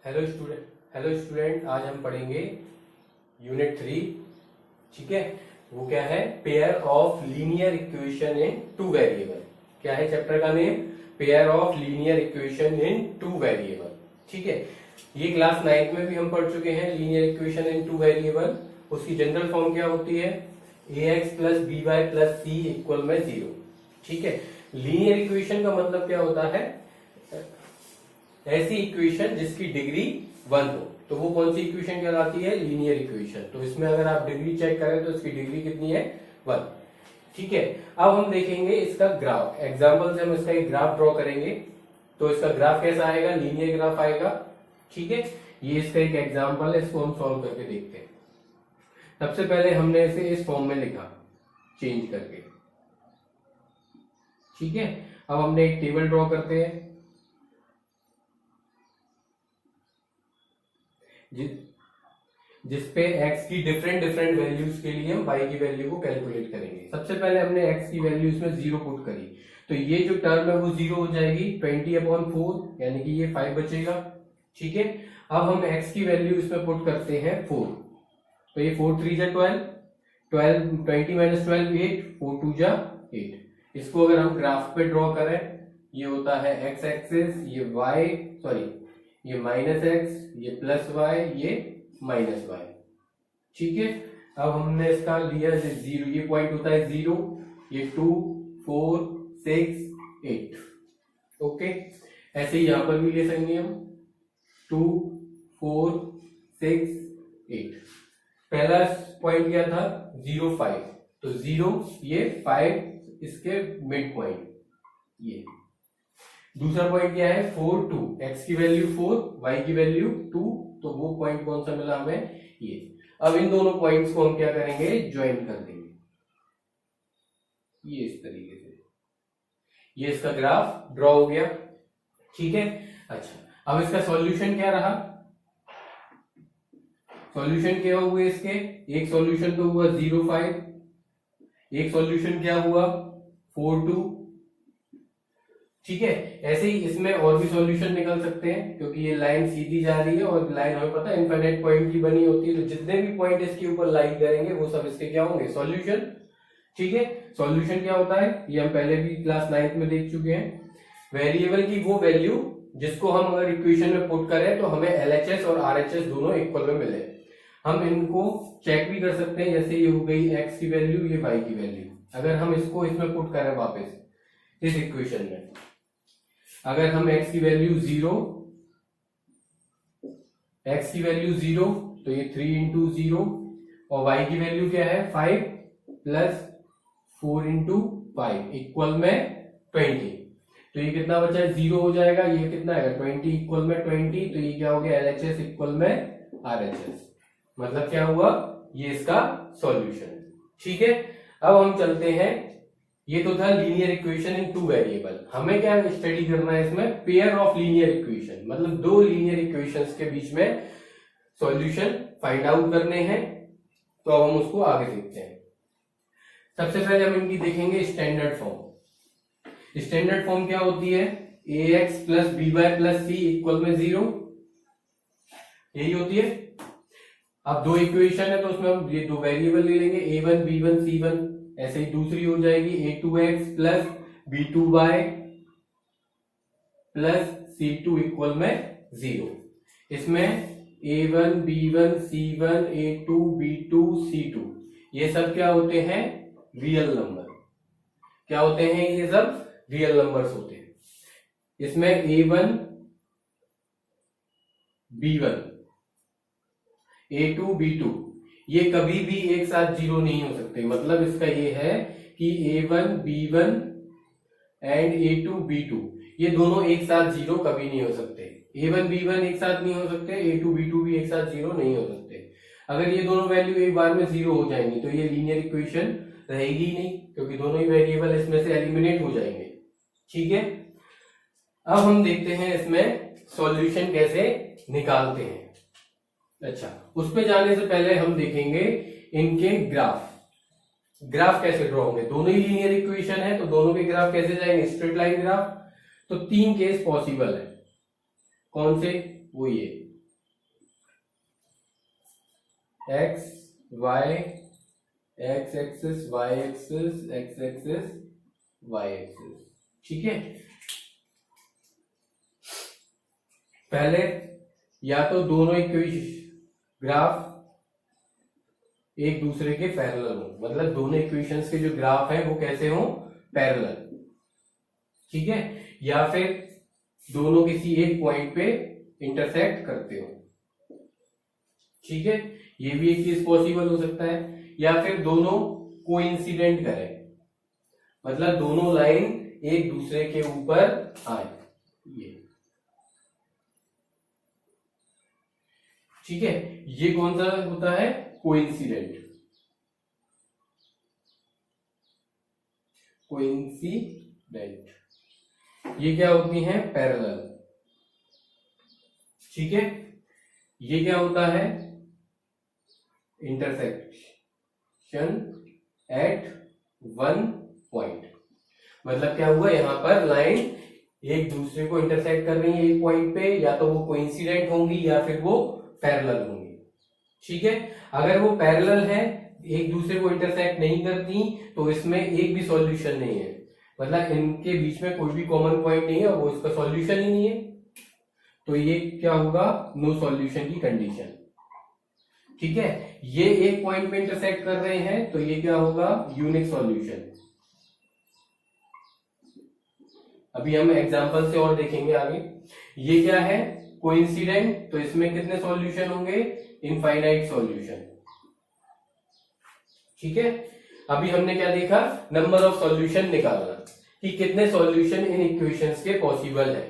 Hello student, आज हम पढ़ेंगे यूनिट 3। ठीक है, वो क्या है? Pair of linear equation in two variable. क्या है चैप्टर का name? Pair of linear equation in two variable. ठीक है, ये क्लास 9 में भी हम पढ़ चुके हैं। Linear equation in two variable, उसकी जनरल फॉर्म क्या होती है? ax plus b y plus c equal में 0। ठीक है, लीनियर इक्वेशन का मतलब क्या होता है? ऐसी इक्वेशन जिसकी डिग्री 1 हो, तो वो कौन सी इक्वेशन कहलाती है? Linear equation. तो इसमें अगर आप डिग्री चेक करें तो इसकी डिग्री कितनी है? 1। ठीक है, अब हम देखेंगे इसका ग्राफ। एग्जांपल से हम इसका एक ग्राफ ड्रॉ करेंगे। तो इसका ग्राफ कैसा आएगा? लीनियर ग्राफ आएगा। ठीक है, ये इसका एक एग्जांपल है, इसको हम सॉल्व करके देखते हैं। सबसे पहले हमने इसे इस फॉर्म में लिखा, चेंज करके। ठीक है, अब हमने एक टेबल ड्रॉ करते हैं जिसपे x की डिफरेंट वैल्यूज के लिए हम y की वैल्यू को कैलकुलेट करेंगे। सबसे पहले हमने x की वैल्यू इसमें 0 पुट करी, तो ये जो टर्म है वो 0 हो जाएगी। 20/4 यानी कि ये 5 बचेगा। ठीक है, अब हम x की वैल्यू इसमें पुट करते हैं 4, तो ये 4 3 जा 12, 20 माइनस 12 8, 4 2 जा 8। इसको अगर हम ग्राफ पे ड्रॉ करें, ये होता है x एक्सिस, ये माइनस एक्स, ये प्लस वाई, ये माइनस वाई। ठीक है, अब हमने इसका लिया 0, ये पॉइंट होता है 0, ये 2 4 6 8। ओके, ऐसे ही यहां पर भी ले सकते हम 2 4 6 8। पहला पॉइंट क्या था? 0 5, तो 0 ये 5 इसके मिड पॉइंट। ये दूसरा पॉइंट क्या है? 4 2, x की वैल्यू 4, y की वैल्यू 2, तो वो पॉइंट कौन सा मिला हमें? ये। अब इन दोनों पॉइंट्स को हम क्या करेंगे? ज्वाइन कर देंगे, ये इस तरीके से। ये इसका ग्राफ ड्रॉ हो गया। ठीक है, अच्छा, अब इसका सॉल्यूशन क्या रहा? सॉल्यूशन क्या हुए इसके? एक सॉल्यूशन तो हुआ 0 5, एक सॉल्यूशन क्या हुआ? 4 2। ठीक है, ऐसे ही इसमें और भी सॉल्यूशन निकल सकते हैं, क्योंकि ये लाइन सीधी जा रही है और लाइन हमें पता है इनफाइनाइट पॉइंट की बनी होती है, तो जितने भी पॉइंट इसके ऊपर लाइन करेंगे वो सब इसके क्या होंगे? सॉल्यूशन। ठीक है, सॉल्यूशन क्या होता है ये हम पहले भी क्लास 9 में देख चुके हैं। वेरिएबल की वो वैल्यू जिसको हम अगर इक्वेशन में पुट करें तो हमें LHS और RHS दोनों इक्वल में मिले। हम इनको चेक भी कर सकते हैं, जैसे ये हो गई x की वैल्यू, ये y की वैल्यू। अगर हम इसको इसमें पुट करें वापस इस इक्वेशन में, अगर हम x की वैल्यू 0, तो ये 3 इंटू 0, और y की वैल्यू क्या है? 5 प्लस 4 इंटू 5 इक्वल में 20। तो ये कितना बचा है? 0 हो जाएगा। ये कितना है? 20 इक्वल में 20, तो ये क्या हो गया? LHS इक्वल में RHS। मतलब क्या हुआ? ये इसका सॉल्यूशन। ठीक है, अब हम चलते हैं। ये तो था linear equation in two variable. हमें क्या स्टडी करना है इसमें? पेयर ऑफ लीनियर इक्वेशन, मतलब दो लीनियर इक्वेशंस के बीच में सॉल्यूशन फाइंड आउट करने हैं। तो अब हम उसको आगे देखते हैं। सबसे पहले हम इनकी देखेंगे स्टैंडर्ड फॉर्म। स्टैंडर्ड फॉर्म क्या होती है? ax plus b y plus c equal में 0, यही होती है। अब दो इक्वेशन है तो उसमें हम ये दो वेरिएबल ले लेंगे, a1 b1 c1। ऐसे ही दूसरी हो जाएगी a2x plus b2y plus c2 equal में 0। इसमें a1 b1 c1 a2 b2 c2 ये सब क्या होते हैं? Real number. क्या होते हैं? ये सब रियल नंबर्स होते हैं। इसमें a1 b1 a2 b2 ये कभी भी एक साथ 0 नहीं हो सकते। मतलब इसका ये है कि a1 b1 and a2 b2 ये दोनों एक साथ 0 कभी नहीं हो सकते। a1 b1 एक साथ नहीं हो सकते, a2 b2 भी एक साथ 0 नहीं हो सकते। अगर ये दोनों वैल्यू एक बार में 0 हो जाएंगी तो ये लीनियर इक्वेशन रहेगी ही नहीं, क्योंकि दोनों ही वेरिएबल इसमें से एलिमिनेट हो जाएंगे। ठीक है, अब हम देखते हैं इसमें सॉल्यूशन कैसे निकालते हैं। अच्छा, उस पे जाने से पहले हम देखेंगे इनके ग्राफ कैसे ड्रॉ होंगे। दोनों ही लीनियर इक्वेशन है तो दोनों के ग्राफ कैसे जाएंगे? Straight line graph. तो 3 केस पॉसिबल है। कौन से? वो ये x y, x axis y axis, x axis y axis. ठीक है, पहले या तो दोनों इक्वेशन ग्राफ एक दूसरे के पैरेलल हो, मतलब दोनों इक्वेशंस के जो ग्राफ है वो कैसे हो, पैरेलल। ठीक है, या फिर दोनों किसी एक पॉइंट पे इंटरसेक्ट करते हो। ठीक है, ये भी एक चीज पॉसिबल हो सकता है। या फिर दोनों कोइंसिडेंट करें, मतलब दोनों लाइन एक दूसरे के ऊपर आए, ये। ठीक है, ये कौन सा होता है, कोइंसिडेंट। कोइंसिडेंट ये क्या होती हैं, पैरेलल। ठीक है, ये क्या होता है, इंटरसेक्शन एट वन पॉइंट। मतलब क्या हुआ, यहां पर लाइन एक दूसरे को इंटरसेक्ट कर रही है एक पॉइंट पे, या तो वो कोइंसिडेंट होंगी या फिर वो पैरेलल होंगी। ठीक है, अगर वो पैरेलल है, एक दूसरे को इंटरसेक्ट नहीं करती, तो इसमें एक भी सॉल्यूशन नहीं है, मतलब इनके बीच में कोई भी कॉमन पॉइंट नहीं है, वो इसका सॉल्यूशन ही नहीं है। तो ये क्या होगा, नो सॉल्यूशन की कंडीशन। ठीक है, ये एक पॉइंट पे इंटरसेक्ट कर रहे हैं, तो ये क्या होगा, यूनिक सॉल्यूशन। अभी हम एग्जांपल से और देखेंगे आगे। ये क्या है, कोइंसिडेंट, तो इसमें कितने सॉल्यूशन होंगे, इनफाइनाइट सॉल्यूशन। ठीक है, अभी हमने क्या देखा, नंबर ऑफ सॉल्यूशन निकालना, कि कितने सॉल्यूशन इन इक्वेशंस के पॉसिबल है।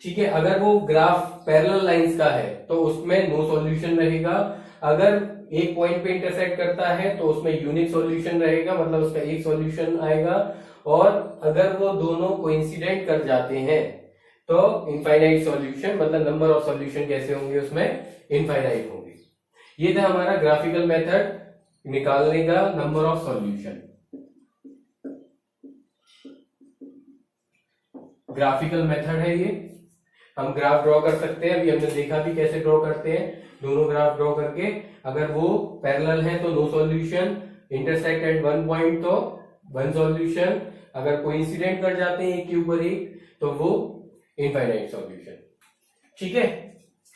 ठीक है, अगर वो ग्राफ पैरेलल लाइंस का है तो उसमें नो सॉल्यूशन रहेगा, अगर एक पॉइंट पे इंटरसेक्ट करता है तो उसमें यूनिक सॉल्यूशन रहेगा, मतलब उसका एक सॉल्यूशन आएगा, और अगर वो दोनों कोइंसिडेंट कर जाते हैं तो इनफाइनाइट सॉल्यूशन, मतलब नंबर ऑफ सॉल्यूशन कैसे होंगे, उसमें इनफाइनाइट होंगे। ये था हमारा ग्राफिकल मेथड निकालने का number of solution. Graphical method है ये, हम ग्राफ ड्रॉ कर सकते हैं, अभी हमने देखा भी कैसे ड्रॉ करते हैं। दोनों ग्राफ ड्रॉ करके, अगर वो पैरेलल है तो no solution, intersect at one point तो वन सॉल्यूशन, अगर कोइंसिडेंट कर जाते हैं एक के ऊपर एक तो वो इनफाइनाइट सॉल्यूशन। ठीक है,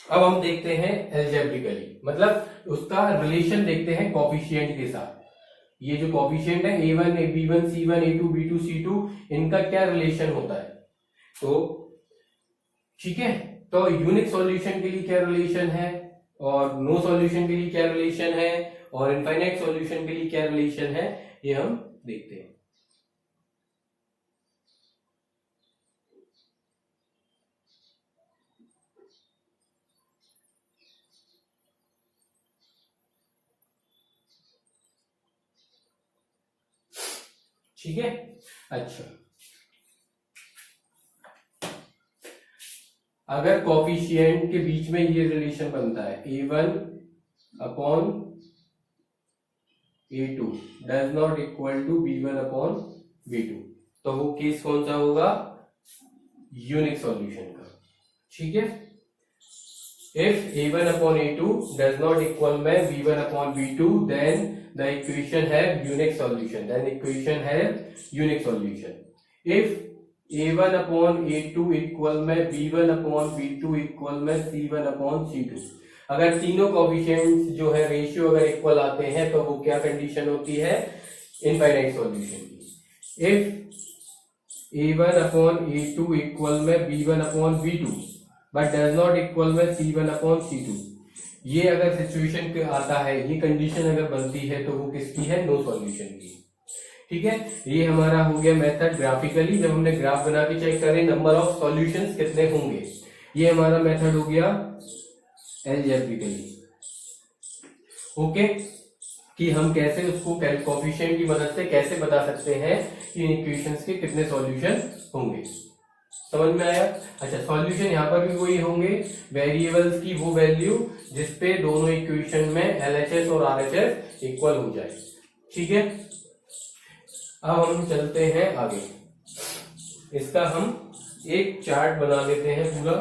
अब हम देखते हैं एल्जेब्रिकली, मतलब उसका रिलेशन देखते हैं कोफिशिएंट के साथ। ये जो कोफिशिएंट है A1, B1, C1, A2, B2, C2, इनका क्या रिलेशन होता है। तो ठीक है, तो यूनिक सॉल्यूशन के लिए क्या रिलेशन है, और नो सॉल्यूशन के लिए क्या रिलेशन है, और इनफाइनाइट सॉल्यूशन के लिए क्या रिलेशन है, ये हम देखते हैं। ठीक है, अच्छा, अगर कोफिशिएंट के बीच में ये रिलेशन बनता है A1 upon A2 does not equal to B1 upon B2, तो वो केस कौन सा होगा, यूनिक सॉल्यूशन का। ठीक है, if A1 upon A2 does not equal में B1 upon B2, then the equation have unique solution, then equation have unique solution. If A1 upon A2 equal में B1 upon B2 इक्वल में C1 upon C2, अगर तीनों coefficients जो है ratio अगर equal आते हैं तो वो क्या कंडीशन होती है, इनफाइनाइट सॉल्यूशन की। If A1 upon A2 equal में B1 upon B2 but does not equal में C1 upon C2, ये अगर सिचुएशन आता है, ये कंडीशन अगर बनती है तो वो किसकी है, नो सॉल्यूशन की। ठीक है, ये हमारा हो गया मेथड ग्राफिकली, जब हमने ग्राफ बना के चेक करें नंबर ऑफ सॉल्यूशंस कितने होंगे, ये हमारा मेथड हो गया एल्जेब्रिकली। ओके, कि हम कैसे उसको कोएफिशिएंट की मदद से कैसे बता सकते हैं कि इन इक्वेशंस के कितने सॉल्यूशन होंगे। समझ में आया। अच्छा, सॉल्यूशन यहाँ पर भी वही होंगे, वेरिएबल्स की वो वैल्यू जिसपे दोनों इक्वेशन में LHS और RHS इक्वल हो जाए। ठीक है, अब हम चलते हैं आगे, इसका हम एक चार्ट बना लेते हैं पूरा।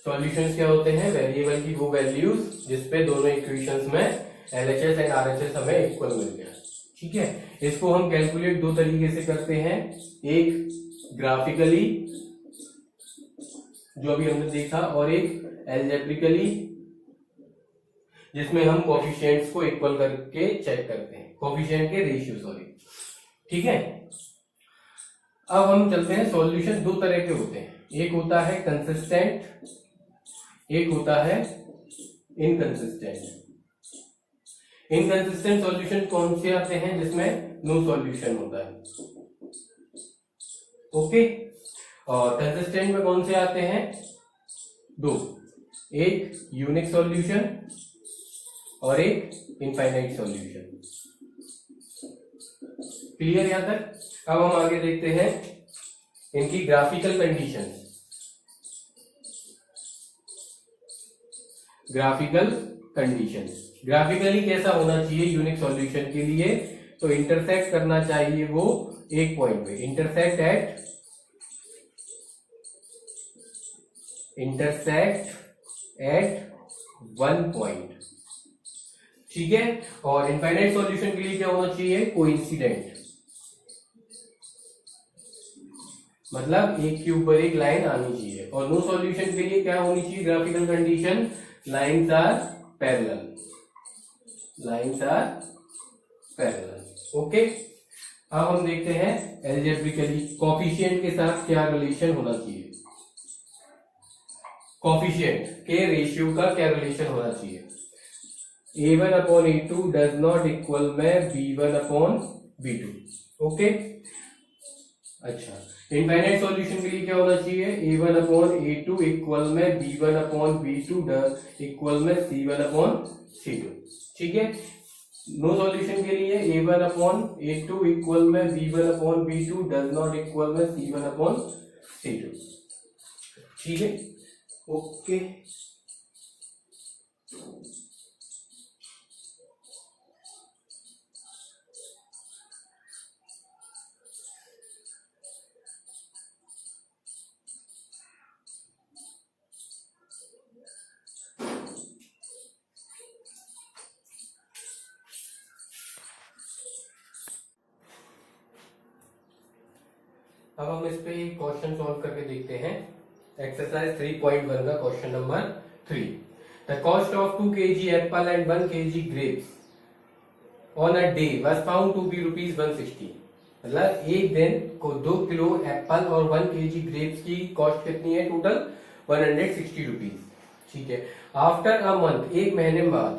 सॉल्यूशंस क्या होते हैं? वेरिएबल की वो वैल्यूज जिसपे दोनों इक्वेशंस में एलएचएस एंड आरएचएस हमें इक्वल मिल गया। ठीक है, इसको हम कैलकुलेट दो तरीके से करते हैं, एक ग्राफिकली जो अभी हमने देखा, और एक एल्जेब्रिकली जिसमें हम कोफिशिएंट्स को इक्वल करके चेक करते हैं, कोफिशिएंट के रेशियो, सॉरी। ठीक है, अब हम चलते हैं। सॉल्यूशन दो तरह के होते हैं, एक होता है कंसिस्टेंट, एक होता है इनकंसिस्टेंट। इनकंसिस्टेंट सॉल्यूशन कौन से आते हैं? जिसमें नो सॉल्यूशन होता है। ओके, और कंसिस्टेंट में कौन से आते हैं? दो, एक यूनिक सॉल्यूशन और एक इनफाइनाइट सॉल्यूशन। क्लियर यहां तक? अब हम आगे देखते हैं इनकी graphical condition. Graphical condition, graphically कैसा होना चाहिए यूनिक सॉल्यूशन के लिए? तो इंटरसेक्ट करना चाहिए वो एक पॉइंट पे, इंटरसेक्ट एट वन पॉइंट। ठीक है, और इनफाइनाइट सॉल्यूशन के लिए क्या होना चाहिए? कोइंसिडेंट, मतलब एक के ऊपर एक लाइन आनी चाहिए। और नो सॉल्यूशन के लिए क्या होनी चाहिए graphical condition? Lines are parallel, lines are parallel. Okay, अब हम देखते हैं एल्जेब्रिकली कोफिशिएंट के साथ क्या रिलेशन होना चाहिए, कोफिशिएंट के रेशियो का क्या रिलेशन होना चाहिए। a1 upon a2 does not equal में b1 अपॉन b2। ओके, अच्छा, इनफाइनाइट सॉल्यूशन के लिए क्या होना चाहिए? a1 अपॉन a2 इक्वल में b1 अपॉन b2 इक्वल में c1 अपॉन c2। ठीक है, नो सॉल्यूशन के लिए a1 अपॉन a2 इक्वल में b1 upon b2 does not equal में c1 अपॉन c2। ठीक है, ओके। अब हम इस पे क्वेश्चन सॉल्व करके देखते हैं। एक्सरसाइज 3.1 का question number 3। The cost of 2 kg apple and 1 kg grapes on a day was found to be ₹160। मतलब एक दिन को 2 किलो एप्पल और 1 kg ग्रेप्स की कॉस्ट कितनी है? Total 160 rupees. ठीक है, आफ्टर अ मंथ, एक महीने बाद,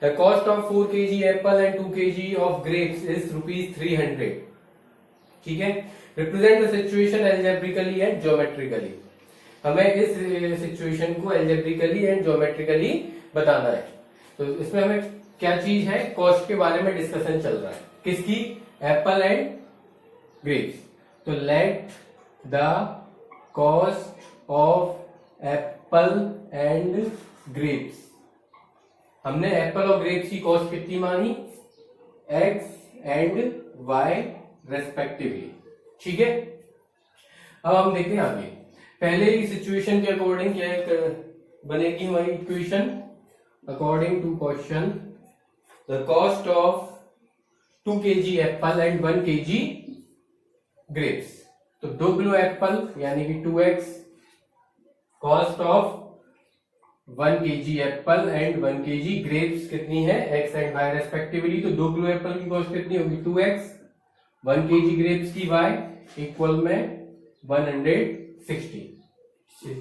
the cost of 4 kg apple and 2 kg of grapes is ₹300। ठीक है, represent the situation algebraically and geometrically. हमें इस सिचुएशन को एल्जेब्रिकली एंड ज्योमेट्रिकली बताना है। तो इसमें हमें क्या चीज है? कॉस्ट के बारे में डिस्कशन चल रहा है। किसकी? Apple and grapes. तो let the cost of apple and grapes, हमने एप्पल और ग्रेप्स की कॉस्ट कितनी मानी? X and y respectively. ठीक है, अब हम देखते हैं आगे। पहले ही सिचुएशन के अकॉर्डिंग क्या बनेगी हमारी equation? According to question, the cost of 2 kg apple and 1 kg grapes. तो 2 किलो एप्पल यानी कि 2x, cost of 1 kg apple and 1 kg grapes कितनी है? x एंड y रेस्पेक्टिवली। तो 2 किलो एप्पल की कॉस्ट कितनी होगी? 2x, 1 kg ग्रेप्स की y इक्वल में 160।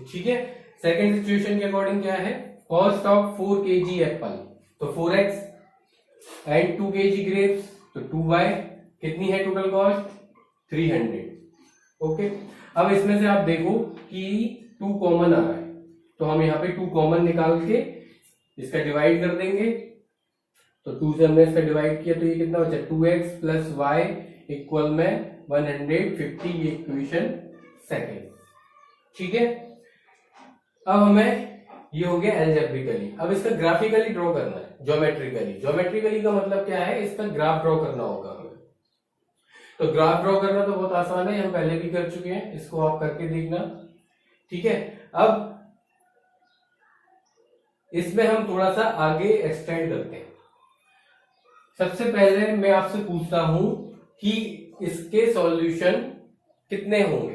ठीक है, सेकेंड सिचुएशन के अकॉर्डिंग क्या है? कॉस्ट ऑफ 4 kg एप्पल, तो 4x एंड 2 kg ग्रेप्स, तो 2y कितनी है टोटल कॉस्ट? 300। ओके, अब इसमें से आप देखो कि 2 कॉमन आ रहा है, तो हम यहाँ पे 2 कॉमन निकाल के इसका डिवाइड कर देंगे। तो 2 से हमने इसका डिवाइड किया तो ये कितना बचा? 2x प्लस y इक्वल में 150। ये इक्वेशन सेकेंड। ठीक है, अब हमें ये हो गया एल्जेब्रिकली। अब इसका ग्राफिकली ड्रॉ करना है, ज्योमेट्रिकली। ज्योमेट्रिकली का मतलब क्या है? इसका ग्राफ ड्रॉ करना होगा हमें। तो ग्राफ ड्रॉ करना तो बहुत आसान है, हम पहले भी कर चुके हैं, इसको आप करके देखना। ठीक है, अब इसमें हम थोड़ा सा आगे एक्सटेंड करते हैं। सबसे पहले मैं आपसे पूछता हूं कि इसके सॉल्यूशन कितने होंगे,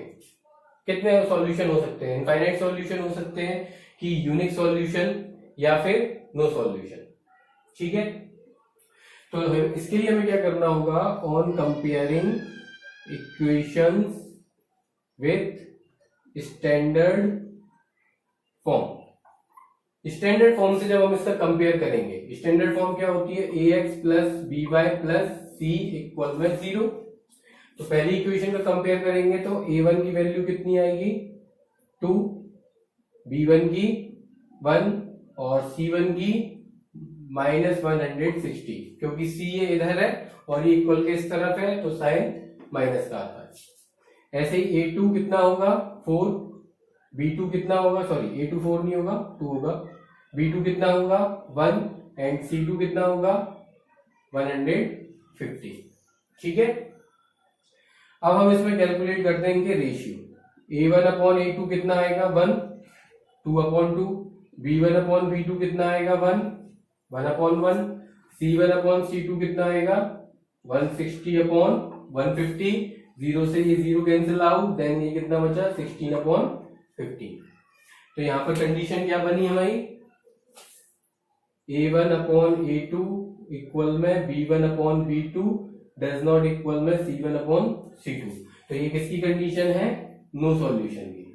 कितने सॉल्यूशन हो सकते हैं? इनफाइनाइट सॉल्यूशन हो सकते हैं कि यूनिक सॉल्यूशन या फिर नो सॉल्यूशन। ठीक है, तो इसके लिए हमें क्या करना होगा, on comparing equations with standard form. Standard form से जब हम इसका कंपेयर करेंगे, स्टैंडर्ड फॉर्म क्या होती है, ax plus b y plus c equal में 0। तो पहली इक्वेशन का कंपेयर करेंगे तो a1 की वैल्यू कितनी आएगी 2, b1 की 1 और c1 की -160, क्योंकि c ये इधर है और ये इक्वल के इस तरफ है तो साइन माइनस का आता है। ऐसे ही a2 कितना होगा 4, b2 कितना होगा, सॉरी a2 4 नहीं होगा 2 होगा, b2 कितना होगा 1 एंड c2 कितना होगा 150। ठीक है, अब हम इसमें कैलकुलेट कर देंगे रेशियो। a1 अपॉन a2 कितना आएगा 1, 2/2, b1 अपॉन b2 कितना आएगा 1, 1/1, c1 अपॉन c2 कितना आएगा 160 अपॉन 150, 0 से ये 0 कैंसिल आउट, देन ये कितना बचा 16/15। तो यहाँ पर कंडीशन क्या बनी हमारी, a1 अपॉन a2 इक्वल में b1 upon b2 does not equal में c1 अपॉन c2। तो ये किसकी कंडीशन है, नो सॉल्यूशन की।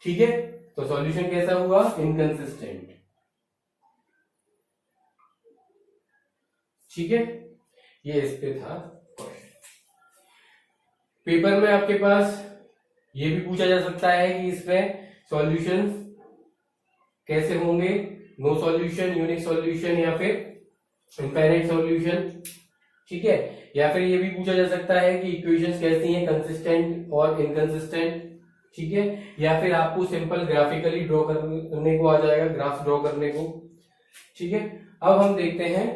ठीक है, तो सॉल्यूशन कैसा हुआ, इनकंसिस्टेंट। ठीक है, ये इस पे था पेपर में। आपके पास ये भी पूछा जा सकता है कि इसमें सॉल्यूशंस कैसे होंगे, नो सॉल्यूशन, यूनिक सॉल्यूशन या फिर इनफाइनाइट सॉल्यूशन। ठीक है, या फिर ये भी पूछा जा सकता है कि इक्वेशंस कैसी हैं, कंसिस्टेंट और इनकंसिस्टेंट। ठीक है, या फिर आपको सिंपल ग्राफिकली ड्रॉ करने को आ जाएगा, ग्राफ ड्रॉ करने को। ठीक है, अब हम देखते हैं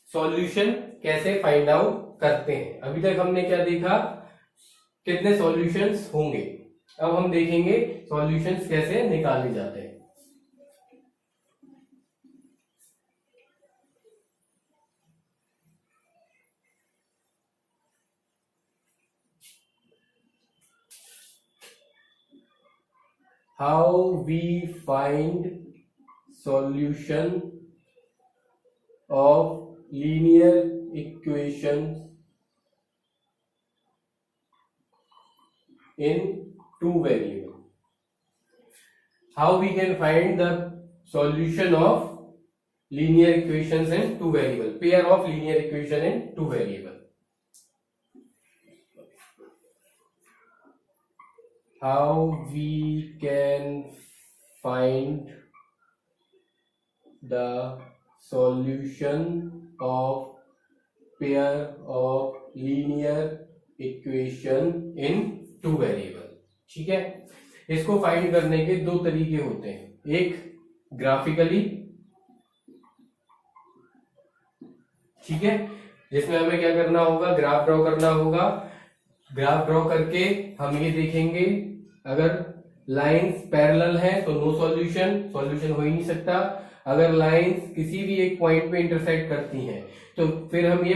सॉल्यूशन कैसे फाइंड आउट करते हैं। अभी तक हमने क्या देखा, कितने सॉल्यूशंस होंगे, अब हम देखेंगे सॉल्यूशंस कैसे निकाले जाते हैं। How we find solution of linear equations in two variable. How we can find the solution of linear equations in two variable, pair of linear equation in two variable. How we can find the solution of pair of linear equation in two variable. ठीक है, इसको find करने के दो तरीके होते हैं, एक ग्राफिकली, ठीक है, जिसमें हमें क्या करना होगा, ग्राफ ड्रॉ करना होगा। ग्राफ ड्रॉ करके हम ये देखेंगे अगर लाइंस पैरेलल हैं तो नो सॉल्यूशन, सॉल्यूशन हो ही नहीं सकता। अगर लाइंस किसी भी एक पॉइंट पे इंटरसेक्ट करती हैं तो फिर हम ये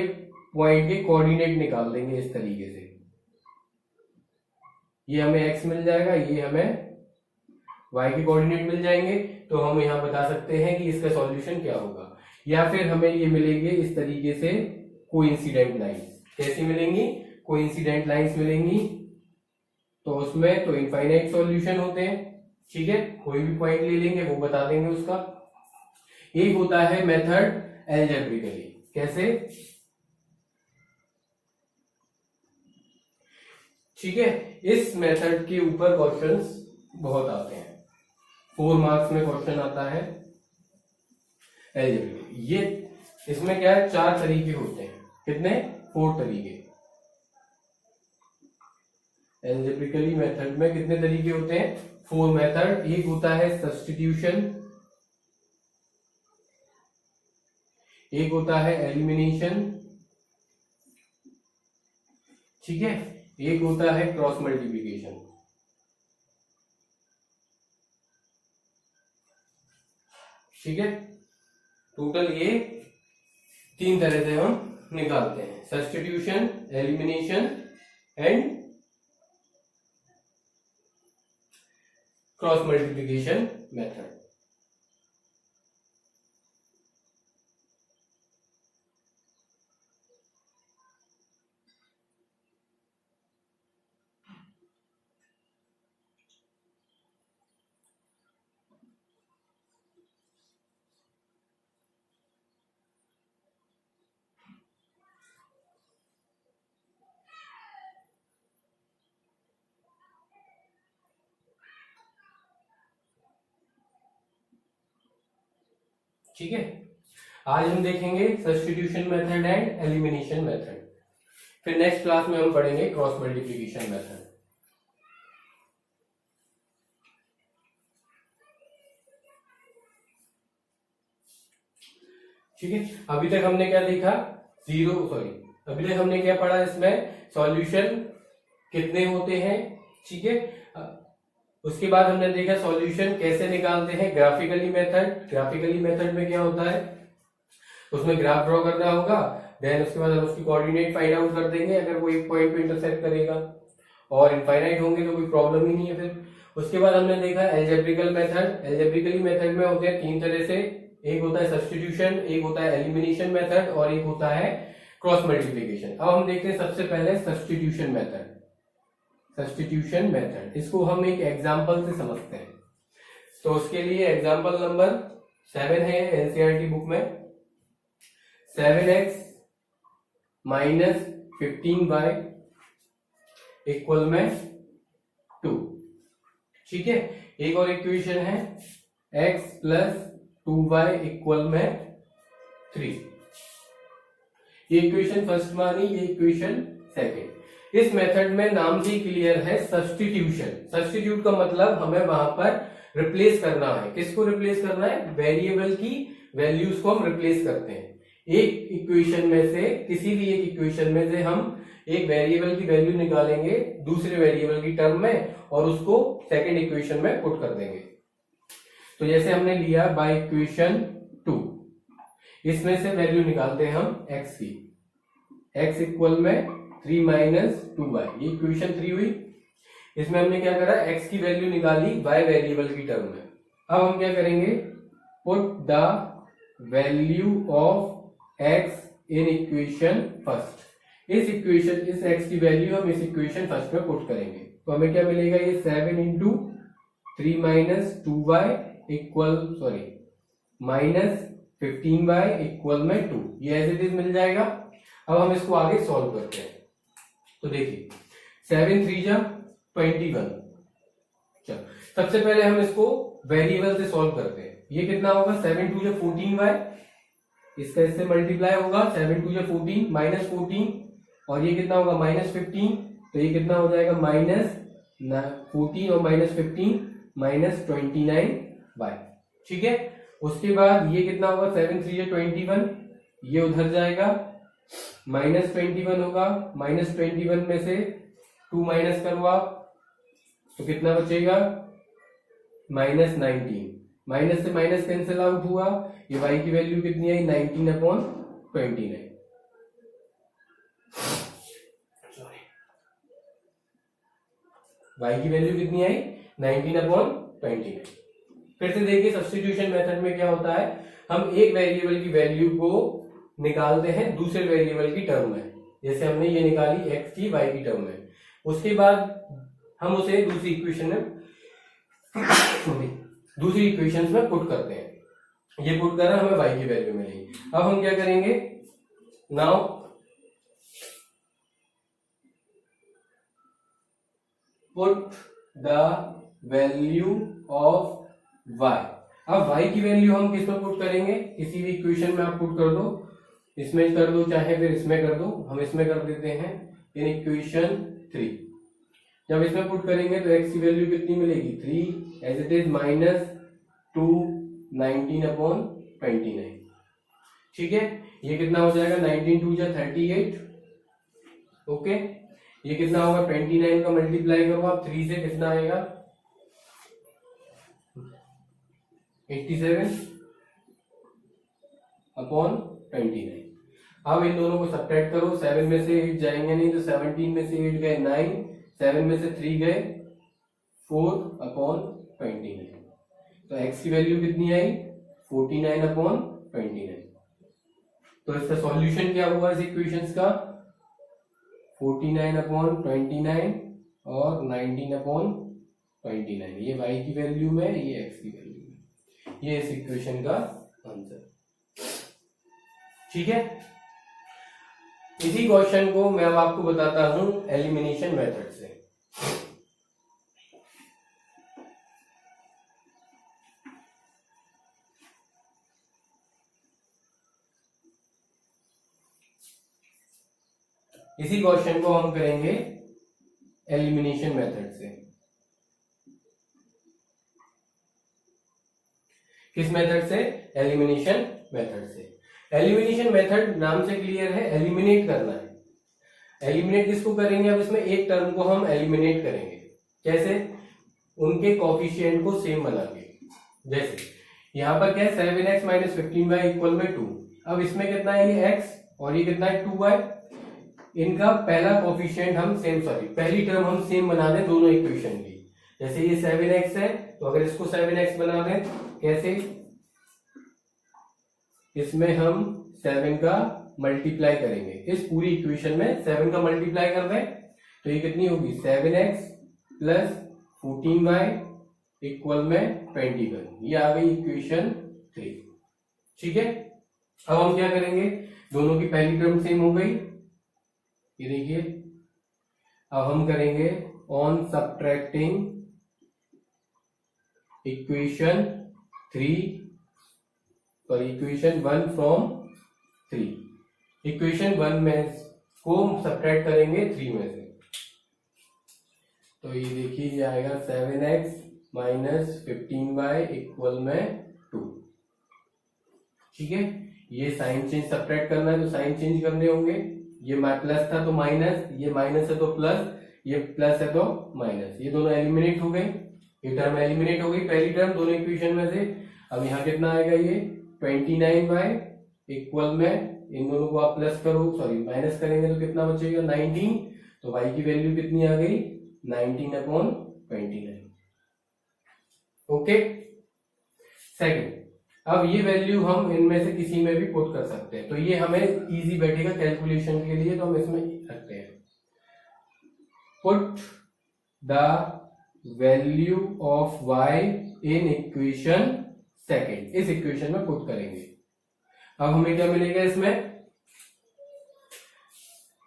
पॉइंट के कोऑर्डिनेट निकाल देंगे इस तरीके से। ये हमें x मिल जाएगा, ये हमें y के कोऑर्डिनेट मिल जाएंगे, तो हम यहां बता सकते हैं कि इसका सॉल्यूशन क्या होगा। या फिर हमें ये मिलेंगे इस तरीके से कोइंसिडेंट लाइंस। कैसी मिलेंगी, कोइंसिडेंट लाइंस मिलेंगी, तो उसमें तो इनफाइनाइट सॉल्यूशन होते हैं। ठीक है, कोई भी पॉइंट ले लेंगे वो बता देंगे उसका। एक होता है मेथड एल्जेब्रिकली, कैसे, ठीक है, इस मेथड के ऊपर क्वेश्चंस बहुत आते हैं, 4 मार्क्स में क्वेश्चन आता है एल्जेब्रिकली। ये इसमें क्या है, 4 तरीके होते हैं, कितने, 4 तरीके। एल्जेब्रिकली मेथड में कितने तरीके होते हैं, 4 मेथड। एक होता है सब्स्टिट्यूशन, एक होता है एलिमिनेशन, ठीक है, एक होता है क्रॉस मल्टीप्लीकेशन। ठीक है, टोटल ये 3 तरह से हम निकालते हैं, substitution, elimination and cross multiplication method. ठीक है, आज हम देखेंगे substitution method and elimination method. फिर नेक्स्ट क्लास में हम पढ़ेंगे क्रॉस मल्टीप्लिकेशन मेथड। ठीक है, अभी तक हमने क्या देखा, अभी तक हमने क्या पढ़ा, इसमें सॉल्यूशन कितने होते हैं। ठीक है, उसके बाद हमने देखा सॉल्यूशन कैसे निकालते हैं, ग्राफिकली मेथड में क्या होता है, उसमें ग्राफ ड्रॉ करना होगा, देन उसके बाद हम उसकी कोऑर्डिनेट फाइंड आउट कर देंगे अगर वो एक पॉइंट पे इंटरसेक्ट करेगा, और इनफाइनाइट होंगे तो कोई प्रॉब्लम ही नहीं है। फिर उसके बाद हमने देखा एल्जेब्रिकली मेथड में होते हैं 3 तरह से, एक होता है सब्स्टिट्यूशन, एक होता है एलिमिनेशन मेथड और एक होता है क्रॉस मल्टीप्लिकेशन। अब हम देखते हैं सबसे पहले सब्स्टिट्यूशन मेथड। इसको हम एक एग्जांपल से समझते हैं। तो उसके लिए एग्जांपल नंबर 7 है एनसीईआरटी बुक में, 7x माइनस 15y इक्वल में 2। ठीक है, एक और इक्वेशन है x प्लस 2y इक्वल में 3। ये इक्वेशन फर्स्ट मानी, ये इक्वेशन सेकेंड। इस मेथड में नाम से क्लियर है सब्स्टिट्यूशन। सब्स्टिट्यूट का मतलब हमें वहां पर रिप्लेस करना है। किसको रिप्लेस करना है, वेरिएबल की वैल्यूज को हम रिप्लेस करते हैं। एक इक्वेशन में से, किसी भी एक इक्वेशन में से हम एक वेरिएबल की वैल्यू निकालेंगे दूसरे वेरिएबल की टर्म में और उसको सेकेंड इक्वेशन में पुट कर देंगे। तो जैसे हमने लिया बाय इक्वेशन 2, इसमें से वैल्यू निकालते हैं हम x की, x इक्वल में 3 माइनस 2y, ये इक्वेशन 3 हुई। इसमें हमने क्या करा, x की वैल्यू निकाली y वेरिएबल की टर्म में। अब हम क्या करेंगे, put the value of x in equation first. इस x की वैल्यू हम इस इक्वेशन फर्स्ट में पुट करेंगे, तो हमें क्या मिलेगा, ये 7 into 3 minus 2y equal minus 15y equal में 2, ये एज इट इज मिल जाएगा। अब हम इसको आगे सॉल्व करते हैं। तो देखिए 7 3 जा 21। चलो सबसे पहले हम इसको वेरिएबल से सॉल्व करते हैं। ये कितना होगा, 7 2 जा 14y, इसका इससे मल्टीप्लाई होगा, 7 2 जा 14 माइनस 14, और ये कितना होगा माइनस 15, तो ये कितना हो जाएगा माइनस 14 और माइनस 15 माइनस 29y। ठीक है, उसके बाद ये कितना होगा, 7 3 जा 21, ये उधर जाएगा, माइनस 21 होगा, माइनस 21 में से 2 माइनस करो आप, तो कितना बचेगा माइनस 19। माइनस से माइनस कैंसिल आउट हुआ, ये y की वैल्यू कितनी आई, 19/29। y की वैल्यू कितनी आई, 19/29। फिर से देखिए सब्स्टिट्यूशन मेथड में क्या होता है, हम एक वेरिएबल की वैल्यू को निकालते हैं दूसरे वेरिएबल की टर्म में। जैसे हमने ये निकाली x की y की टर्म में, उसके बाद हम उसे दूसरी इक्वेशन में पुट करते हैं। ये पुट करा, हमें y की वैल्यू मिलेगी। अब हम क्या करेंगे, now put the value of y। अब y की वैल्यू हम किस में पुट करेंगे, किसी भी इक्वेशन में आप पुट कर दो, इसमें कर दो चाहे फिर इसमें कर दो, हम इसमें कर देते हैं इन इक्वेशन 3। जब इसमें पुट करेंगे तो x की वैल्यू कितनी मिलेगी, 3 एज इट इज माइनस 2 19/29। ठीक है, ये कितना हो जाएगा, 19 2 जा 38। ओके, ये कितना होगा 29 का मल्टीप्लाई करो आप 3 से, कितना आएगा 87 अपॉन 29। अब इन दोनों को सब्ट्रैक्ट करो, 7 में से 8 जाएंगे नहीं, तो 17 में से 8 गए 9, 7 में से 3 गए 4 अपॉन 29। तो x की वैल्यू कितनी आई 49 अपॉन 29। तो इसका सॉल्यूशन क्या हुआ इस इक्वेशंस का 49 अपॉन 29 और 19 अपॉन 29। ये y की वैल्यू में, ये x की वैल्यू में, ये इस इक्वेशन का आंसर। ठीक है, इसी क्वेश्चन को मैं अब आपको बताता हूं एलिमिनेशन मेथड से। इसी क्वेश्चन को हम करेंगे एलिमिनेशन मेथड से। किस मेथड से? एलिमिनेशन मेथड से। एलिमिनेशन मेथड नाम से क्लियर है, एलिमिनेट करना है। एलिमिनेट किसको करेंगे? अब इसमें एक टर्म को हम एलिमिनेट करेंगे। कैसे? उनके कोफिशिएंट को सेम बना के। जैसे यहां पर क्या है 7x माइनस 15y इक्वल में 2। अब इसमें कितना है ये x और ये कितना है 2y। इनका पहला कोफिशिएंट हम सेम, सॉरी पहली टर्म हम सेम बना दें दोनों इक्वेशन की। जैसे ये 7x है तो अगर इसको 7x बना दें, कैसे? इसमें हम 7 का मल्टीप्लाई करेंगे, इस पूरी इक्वेशन में 7 का मल्टीप्लाई कर दें तो ये कितनी होगी 7x प्लस 14y इक्वल में 21। ये आ गई इक्वेशन 3। ठीक है, अब हम क्या करेंगे, दोनों की पहली टर्म सेम हो गई, ये देखिए। अब हम करेंगे ऑन सब्ट्रैक्टिंग इक्वेशन 3 और इक्वेशन 1 फ्रॉम 3। इक्वेशन 1 में को सब्ट्रैक्ट करेंगे 3 में से, तो ये देखिए ये आएगा 7x माइनस 15y इक्वल में 2। ठीक है, ये साइन चेंज सब्ट्रैक्ट करना है तो साइन चेंज करने होंगे। ये प्लस था तो माइनस, ये माइनस है तो प्लस, ये प्लस है तो माइनस, ये दोनों एलिमिनेट हो गए। ये टर्म एलिमिनेट हो गई पहली टर्म दोनों इक्वेशन में से। अब यहाँ कितना आएगा ये 29y इक्वल में, इन दोनों को आप प्लस करो, सॉरी माइनस करेंगे तो कितना बचेगा 19। तो y की वैल्यू कितनी आ गई 19 अपॉन 29। ओके, सेकंड, अब ये वैल्यू हम इनमें से किसी में भी पुट कर सकते हैं, तो ये हमें इजी बैठेगा कैलकुलेशन के लिए, तो हम इसमें रखते हैं put the value of y in equation second. इस इक्वेशन में पुट करेंगे। अब हमें क्या मिलेगा इसमें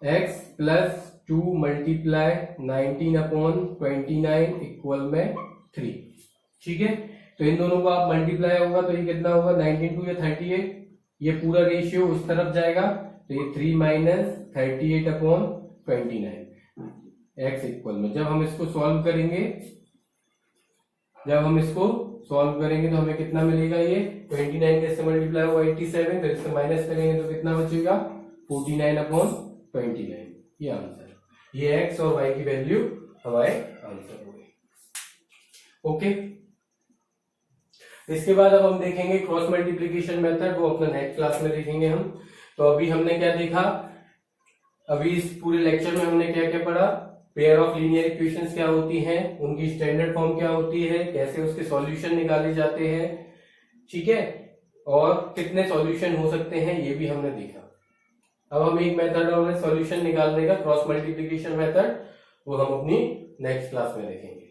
x plus 2 multiply 19 upon 29 equal में 3। ठीक है, तो इन दोनों को आप मल्टीप्लाई होगा तो ये कितना होगा 19 2 या 38, ये पूरा रेशियो उस तरफ जाएगा तो ये 3 माइनस 38 अपॉन 29 x इक्वल में। जब हम इसको सॉल्व करेंगे तो हमें कितना मिलेगा, ये 29 कैसे मल्टीप्लाई होगा 87, तो इससे माइनस करेंगे तो कितना बचेगा 49 अपॉन 29। ये आंसर, ये x और y की वैल्यू हमारे आंसर हो गई। ओके, इसके बाद अब हम देखेंगे क्रॉस मल्टीप्लिकेशन मेथड, वो अपना नेक्स्ट क्लास में देखेंगे हम। तो अभी हमने क्या देखा, अभी इस पूरे लेक्चर में हमने क्या क्या पढ़ा, पेयर ऑफ लीनियर इक्वेशंस क्या होती हैं, उनकी स्टैंडर्ड फॉर्म क्या होती है, कैसे उसके सॉल्यूशन निकाले जाते हैं, ठीक है, और कितने सॉल्यूशन हो सकते हैं ये भी हमने देखा। अब हम एक मेथड और सॉल्यूशन निकालने का क्रॉस मल्टीप्लिकेशन मेथड, वो हम अपनी नेक्स्ट क्लास में देखेंगे।